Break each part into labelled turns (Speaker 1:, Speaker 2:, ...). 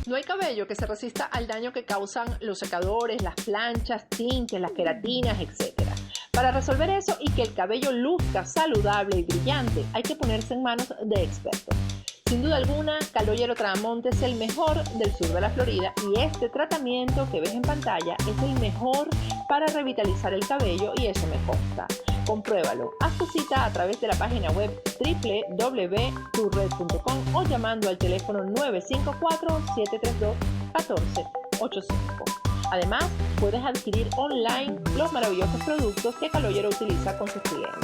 Speaker 1: No hay cabello que se resista al daño que causan los secadores, las planchas, tintes, las queratinas, etc. Para resolver eso y que el cabello luzca saludable y brillante, hay que ponerse en manos de expertos. Sin duda alguna, Caloyero Tramonte es el mejor del sur de la Florida y este tratamiento que ves en pantalla es el mejor para revitalizar el cabello y eso me consta. Compruébalo. Haz tu cita a través de la página web www.turred.com o llamando al teléfono 954-732-1485. Además, puedes adquirir online los maravillosos productos que Caloyero utiliza con sus clientes.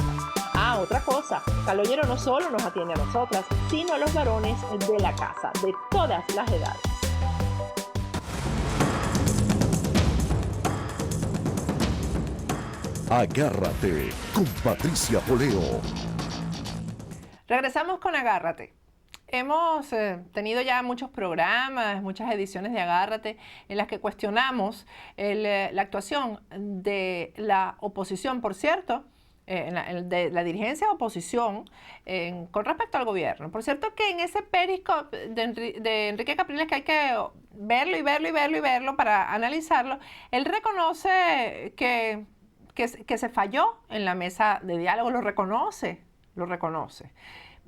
Speaker 1: Ah, otra cosa, Caloyero no solo nos atiende a nosotras, sino a los varones de la casa, de todas las edades.
Speaker 2: Agárrate con Patricia Poleo.
Speaker 1: Regresamos con Agárrate. Hemos tenido ya muchos programas, muchas ediciones de Agárrate en las que cuestionamos la actuación de la oposición, por cierto, de la dirigencia de oposición con respecto al gobierno. Por cierto que en ese Periscope de Enrique Capriles, que hay que verlo para analizarlo, él reconoce que se falló en la mesa de diálogo, lo reconoce,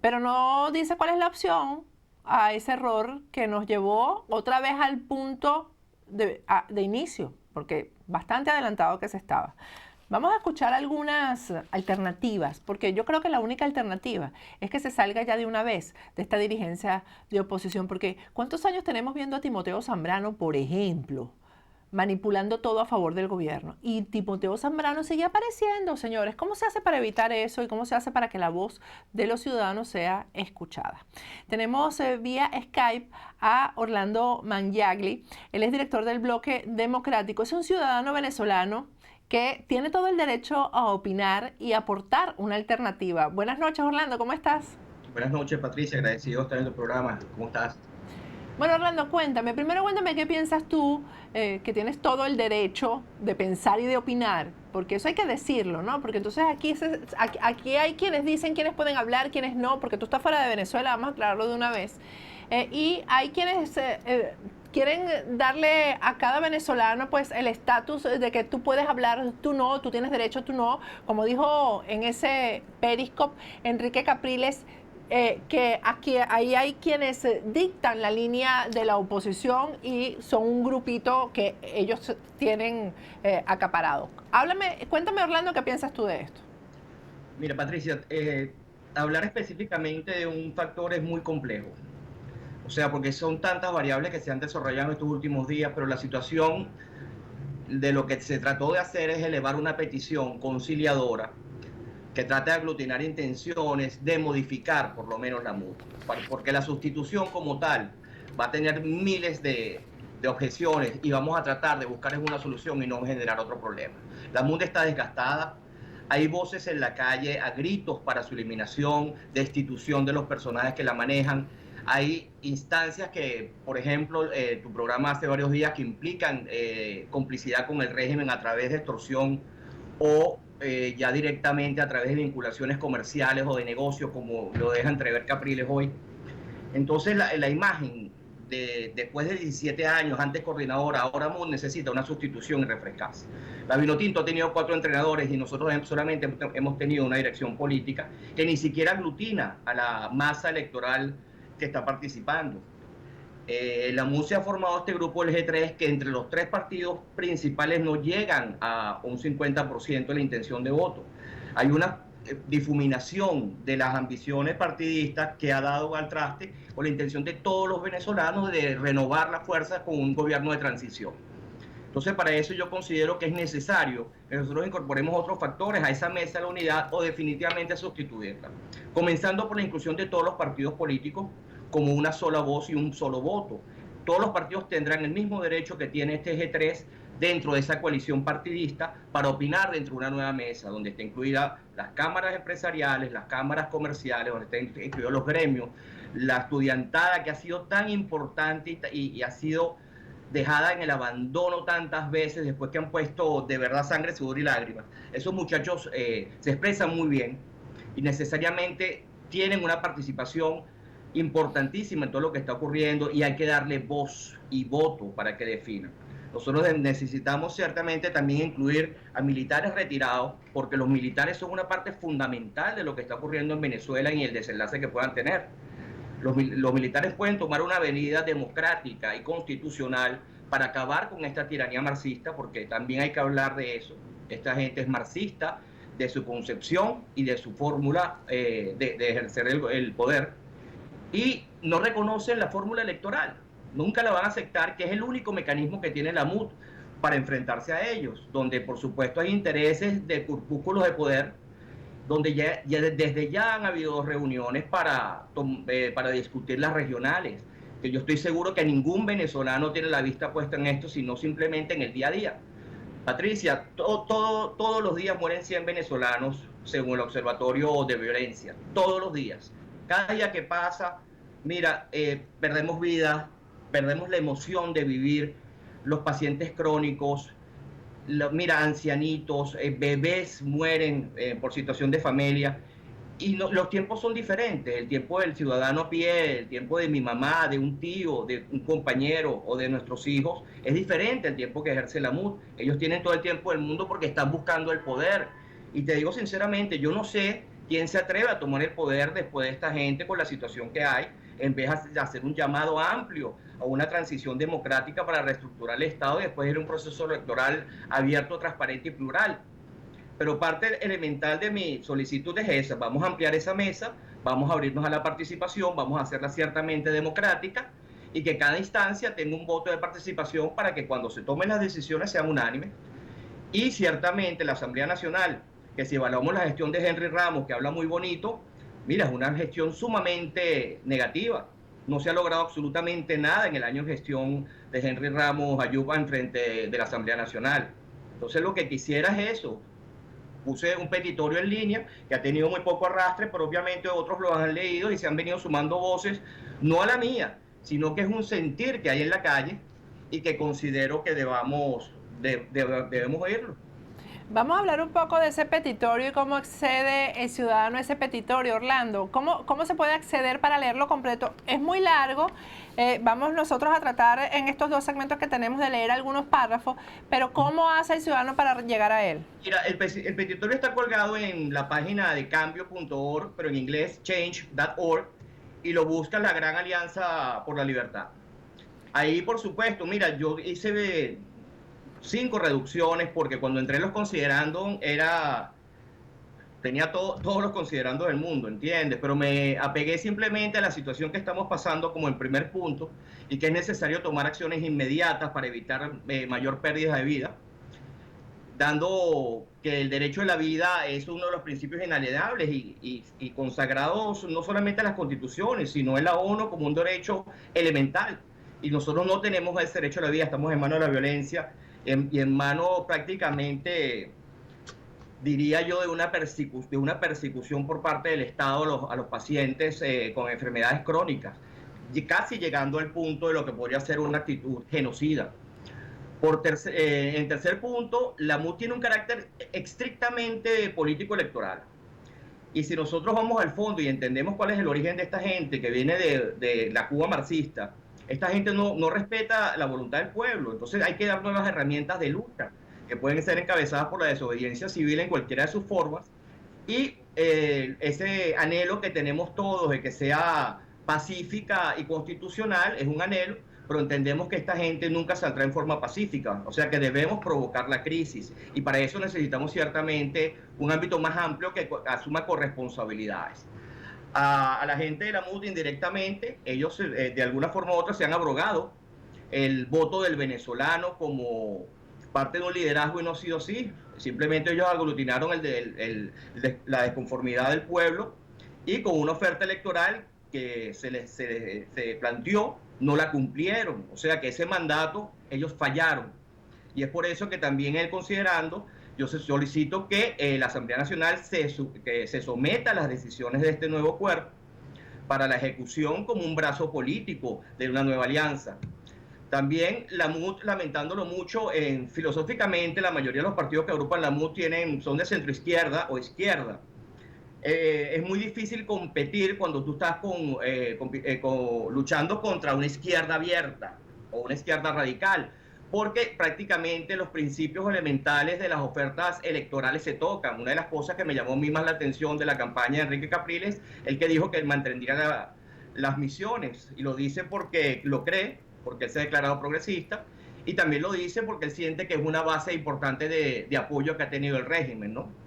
Speaker 1: pero no dice cuál es la opción a ese error que nos llevó otra vez al punto de inicio, porque bastante adelantado que se estaba. Vamos a escuchar algunas alternativas, porque yo creo que la única alternativa es que se salga ya de una vez de esta dirigencia de oposición, porque ¿cuántos años tenemos viendo a Timoteo Zambrano, por ejemplo, manipulando todo a favor del gobierno? Y Timoteo Zambrano sigue apareciendo, señores. ¿Cómo se hace para evitar eso y cómo se hace para que la voz de los ciudadanos sea escuchada? Tenemos vía Skype a Orlando Mangiagli. Él es director del Bloque Democrático. Es un ciudadano venezolano que tiene todo el derecho a opinar y aportar una alternativa. Buenas noches, Orlando, ¿cómo estás?
Speaker 3: Buenas noches, Patricia, agradecido de estar en tu programa. ¿Cómo estás?
Speaker 1: Bueno, Orlando, primero cuéntame qué piensas tú, que tienes todo el derecho de pensar y de opinar, porque eso hay que decirlo, ¿no? Porque entonces aquí hay quienes dicen quiénes pueden hablar, quiénes no, porque tú estás fuera de Venezuela, vamos a aclararlo de una vez, y hay quienes quieren darle a cada venezolano pues el estatus de que tú puedes hablar, tú no, tú tienes derecho, tú no, como dijo en ese Periscope Enrique Capriles, que ahí hay quienes dictan la línea de la oposición y son un grupito que ellos tienen acaparado. Cuéntame, Orlando, ¿qué piensas tú de esto?
Speaker 3: Mira, Patricia, hablar específicamente de un factor es muy complejo. O sea, porque son tantas variables que se han desarrollado en estos últimos días, pero la situación de lo que se trató de hacer es elevar una petición conciliadora que trata de aglutinar intenciones de modificar por lo menos la MUD, porque la sustitución como tal va a tener miles de objeciones y vamos a tratar de buscar una solución y no generar otro problema. La MUD está desgastada, hay voces en la calle a gritos para su eliminación, destitución de los personajes que la manejan. Hay instancias que, por ejemplo, tu programa hace varios días que implican complicidad con el régimen a través de extorsión o ya directamente a través de vinculaciones comerciales o de negocios, como lo deja entrever Capriles hoy. Entonces la imagen después de 17 años, antes coordinadora, ahora MUD, necesita una sustitución y refrescarse. La Vinotinto ha tenido 4 entrenadores y nosotros solamente hemos tenido una dirección política que ni siquiera aglutina a la masa electoral que está participando. La MUD se ha formado este grupo del G3 que entre los 3 partidos principales no llegan a un 50% de la intención de voto. Hay una difuminación de las ambiciones partidistas que ha dado al traste con la intención de todos los venezolanos de renovar las fuerzas con un gobierno de transición. Entonces, para eso yo considero que es necesario que nosotros incorporemos otros factores a esa mesa de la unidad o definitivamente sustituirla. Comenzando por la inclusión de todos los partidos políticos como una sola voz y un solo voto. Todos los partidos tendrán el mismo derecho que tiene este G3 dentro de esa coalición partidista para opinar dentro de una nueva mesa, donde estén incluidas las cámaras empresariales, las cámaras comerciales, donde estén incluidos los gremios, la estudiantada que ha sido tan importante y ha sido dejada en el abandono tantas veces después que han puesto de verdad sangre, sudor y lágrimas. Esos muchachos se expresan muy bien y necesariamente tienen una participación importantísima en todo lo que está ocurriendo y hay que darle voz y voto para que defina. Nosotros necesitamos ciertamente también incluir a militares retirados, porque los militares son una parte fundamental de lo que está ocurriendo en Venezuela y el desenlace que puedan tener. Los militares pueden tomar una avenida democrática y constitucional para acabar con esta tiranía marxista, porque también hay que hablar de eso. Esta gente es marxista, de su concepción y de su fórmula de ejercer el poder. Y no reconocen la fórmula electoral. Nunca la van a aceptar, que es el único mecanismo que tiene la MUD para enfrentarse a ellos, donde por supuesto hay intereses de corpúsculos de poder, donde desde ya han habido reuniones para discutir las regionales, que yo estoy seguro que ningún venezolano tiene la vista puesta en esto, sino simplemente en el día a día. Patricia, todos los días mueren 100 venezolanos, según el Observatorio de Violencia, todos los días. Cada día que pasa, mira, perdemos vidas, perdemos la emoción de vivir, los pacientes crónicos, mira, ancianitos, bebés mueren por situación de familia, y los tiempos son diferentes. El tiempo del ciudadano a pie, el tiempo de mi mamá, de un tío, de un compañero o de nuestros hijos, es diferente al tiempo que ejerce la MUD. Ellos tienen todo el tiempo del mundo porque están buscando el poder. Y te digo sinceramente, yo no sé quién se atreve a tomar el poder después de esta gente con la situación que hay, en vez de hacer un llamado amplio a una transición democrática para reestructurar el Estado y después ir a un proceso electoral abierto, transparente y plural. Pero parte elemental de mi solicitud es esa: vamos a ampliar esa mesa, vamos a abrirnos a la participación, vamos a hacerla ciertamente democrática y que cada instancia tenga un voto de participación para que cuando se tomen las decisiones sean unánimes. Y ciertamente la Asamblea Nacional, que si evaluamos la gestión de Henry Ramos, que habla muy bonito, mira, es una gestión sumamente negativa. No se ha logrado absolutamente nada en el año de gestión de Henry Ramos Ayuba en frente de la Asamblea Nacional. Entonces lo que quisiera es eso. Puse un petitorio en línea que ha tenido muy poco arrastre, pero obviamente otros lo han leído y se han venido sumando voces, no a la mía, sino que es un sentir que hay en la calle y que considero que debemos oírlo.
Speaker 1: Vamos a hablar un poco de ese petitorio y cómo accede el ciudadano a ese petitorio, Orlando. ¿Cómo se puede acceder para leerlo completo? Es muy largo. Vamos nosotros a tratar en estos 2 segmentos que tenemos de leer algunos párrafos, pero ¿cómo hace el ciudadano para llegar a él?
Speaker 3: Mira, el petitorio está colgado en la página de cambio.org, pero en inglés change.org, y lo busca la Gran Alianza por la Libertad. Ahí, por supuesto, mira, yo hice 5 reducciones porque cuando entré en los considerando tenía todos los considerandos del mundo, ¿entiendes? Pero me apegué simplemente a la situación que estamos pasando como el primer punto y que es necesario tomar acciones inmediatas para evitar mayor pérdida de vida, dando que el derecho a la vida es uno de los principios inalienables y consagrados no solamente a las constituciones, sino en la ONU como un derecho elemental. Y nosotros no tenemos ese derecho a la vida, estamos en manos de la violencia y en manos prácticamente, diría yo, de una persecución por parte del Estado a los pacientes con enfermedades crónicas, y casi llegando al punto de lo que podría ser una actitud genocida. En tercer punto, la MUD tiene un carácter estrictamente político-electoral. Y si nosotros vamos al fondo y entendemos cuál es el origen de esta gente que viene de la Cuba marxista, esta gente no respeta la voluntad del pueblo. Entonces hay que dar nuevas herramientas de lucha que pueden ser encabezadas por la desobediencia civil en cualquiera de sus formas. Y ese anhelo que tenemos todos de que sea pacífica y constitucional es un anhelo, pero entendemos que esta gente nunca saldrá en forma pacífica, o sea que debemos provocar la crisis y para eso necesitamos ciertamente un ámbito más amplio que asuma corresponsabilidades. A la gente de la MUD indirectamente, ellos de alguna forma u otra se han abrogado el voto del venezolano como parte de un liderazgo y no ha sido así. Simplemente ellos aglutinaron la desconformidad del pueblo y con una oferta electoral que se planteó, no la cumplieron. O sea que ese mandato ellos fallaron. Y es por eso que también considerando, yo solicito que la Asamblea Nacional se someta a las decisiones de este nuevo cuerpo para la ejecución como un brazo político de una nueva alianza. También la MUD, lamentándolo mucho, filosóficamente la mayoría de los partidos que agrupan la MUD son de centroizquierda o izquierda. es muy difícil competir cuando tú estás luchando contra una izquierda abierta o una izquierda radical, porque prácticamente los principios elementales de las ofertas electorales se tocan. Una de las cosas que me llamó a mí más la atención de la campaña de Enrique Capriles, el que dijo que él mantendría las misiones, y lo dice porque lo cree, porque él se ha declarado progresista, y también lo dice porque él siente que es una base importante de apoyo que ha tenido el régimen, ¿no?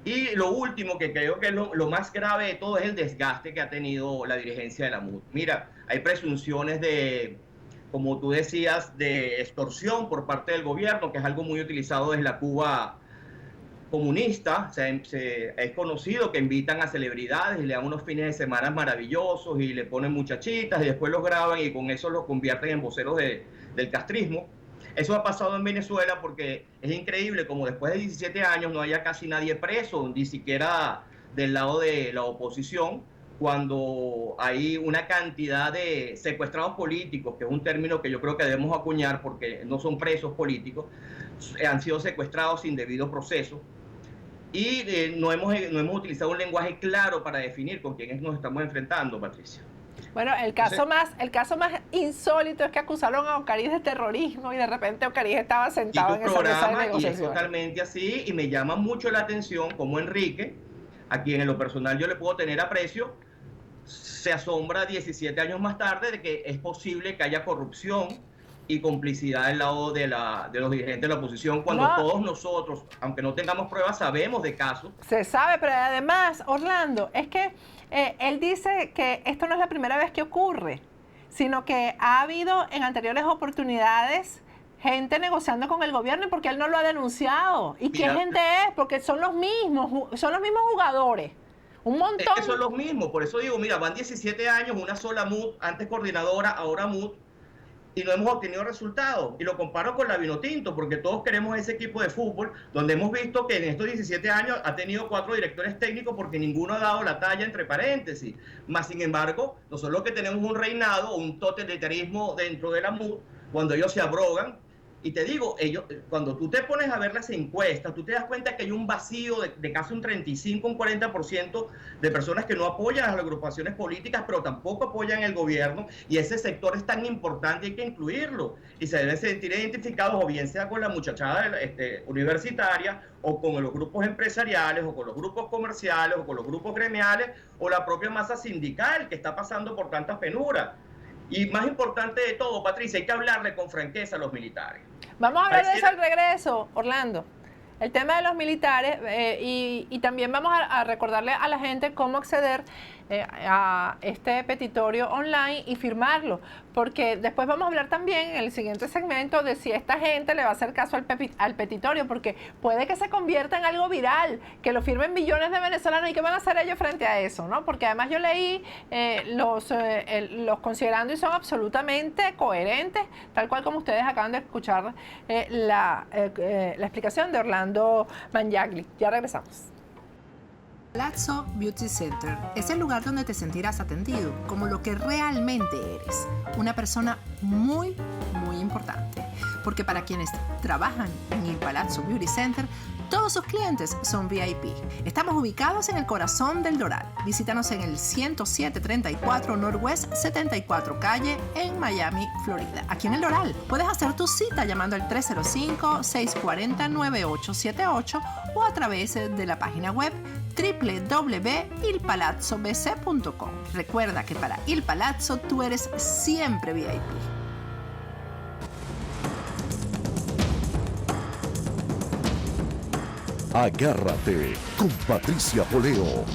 Speaker 3: Y lo último, que creo que es lo más grave de todo, es el desgaste que ha tenido la dirigencia de la MUD. Mira, hay presunciones de, como tú decías, de extorsión por parte del gobierno, que es algo muy utilizado desde la Cuba comunista. Es conocido que invitan a celebridades y le dan unos fines de semana maravillosos y le ponen muchachitas y después los graban y con eso los convierten en voceros del castrismo. Eso ha pasado en Venezuela porque es increíble como después de 17 años no haya casi nadie preso, ni siquiera del lado de la oposición, cuando hay una cantidad de secuestrados políticos, que es un término que yo creo que debemos acuñar porque no son presos políticos, han sido secuestrados sin debido proceso. Y no hemos utilizado un lenguaje claro para definir con quiénes nos estamos enfrentando, Patricia.
Speaker 1: Bueno, el caso más insólito es que acusaron a Ocariz de terrorismo y de repente Ocariz estaba sentado en esa mesa de negociación.
Speaker 3: Y es totalmente así, y me llama mucho la atención como Enrique, a quien en lo personal yo le puedo tener aprecio, se asombra 17 años más tarde de que es posible que haya corrupción y complicidad del lado de los dirigentes de la oposición, cuando todos nosotros, aunque no tengamos pruebas, sabemos de casos.
Speaker 1: Se sabe, pero además, Orlando, es que él dice que esto no es la primera vez que ocurre, sino que ha habido en anteriores oportunidades gente negociando con el gobierno porque él no lo ha denunciado. ¿Y qué gente es? Porque son los mismos jugadores. Un montón.
Speaker 3: Es que son los mismos, por eso digo, mira, van 17 años, una sola MUD, antes coordinadora, ahora MUD, y no hemos obtenido resultados. Y lo comparo con la Vinotinto, porque todos queremos ese equipo de fútbol, donde hemos visto que en estos 17 años ha tenido 4 directores técnicos porque ninguno ha dado la talla, entre paréntesis. Más sin embargo, nosotros que tenemos un reinado, un totalitarismo dentro de la MUD, cuando ellos se abrogan. Y te digo, cuando tú te pones a ver las encuestas, tú te das cuenta que hay un vacío de casi un 35, un 40% de personas que no apoyan a las agrupaciones políticas, pero tampoco apoyan el gobierno, y ese sector es tan importante, hay que incluirlo, y se deben sentir identificados, o bien sea con la muchachada universitaria, o con los grupos empresariales, o con los grupos comerciales, o con los grupos gremiales, o la propia masa sindical que está pasando por tantas penuras. Y más importante de todo, Patricia, hay que hablarle con franqueza a los militares.
Speaker 1: Vamos a hablar de eso al regreso, Orlando. El tema de los militares y también vamos a recordarle a la gente cómo acceder a este petitorio online y firmarlo, porque después vamos a hablar también en el siguiente segmento de si esta gente le va a hacer caso al petitorio, porque puede que se convierta en algo viral, que lo firmen millones de venezolanos. ¿Y qué van a hacer ellos frente a eso, no? Porque además yo leí los considerando y son absolutamente coherentes, tal cual como ustedes acaban de escuchar la explicación de Orlando Manyagli. Ya regresamos.
Speaker 4: Palazzo Beauty Center es el lugar donde te sentirás atendido como lo que realmente eres, una persona muy, muy importante. Porque para quienes trabajan en el Palazzo Beauty Center, todos sus clientes son VIP. Estamos ubicados en el corazón del Doral. Visítanos en el 10734 Northwest 74 Calle en Miami, Florida. Aquí en el Doral puedes hacer tu cita llamando al 305-640-9878 o a través de la página web www.ilpalazzobc.com. Recuerda que para Il Palazzo tú eres siempre VIP.
Speaker 2: Agárrate con Patricia Poleo.